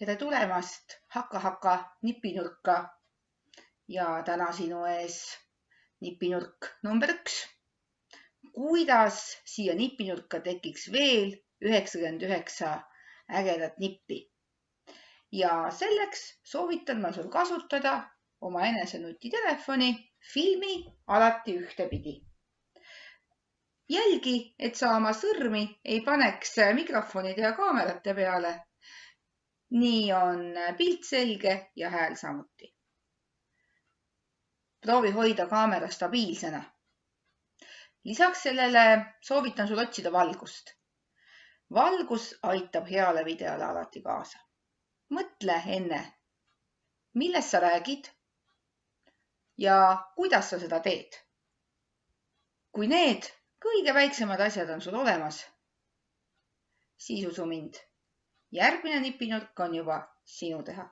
Tere tulemast Haka nipinurka ja täna sinu ees nipinurk number 1. Kuidas siia nipinurka tekiks veel 99 ägedat nippi? Ja selleks soovitan ma sul kasutada oma enese nutitelefoni, filmi alati ühtepidi. Jälgi, et sa oma sõrmi ei paneks mikrofonide ja kaamerate peale. Nii on pilt selge ja hääl samuti. Proovi hoida kaamera stabiilsena. Lisaks sellele soovitan sul otsida valgust. Valgus aitab heale videole alati kaasa. Mõtle enne, millest sa räägid ja kuidas sa seda teed. Kui need kõige väiksemad asjad on sul olemas, siis usu mind, järgmine nipinurk on juba sinu teha.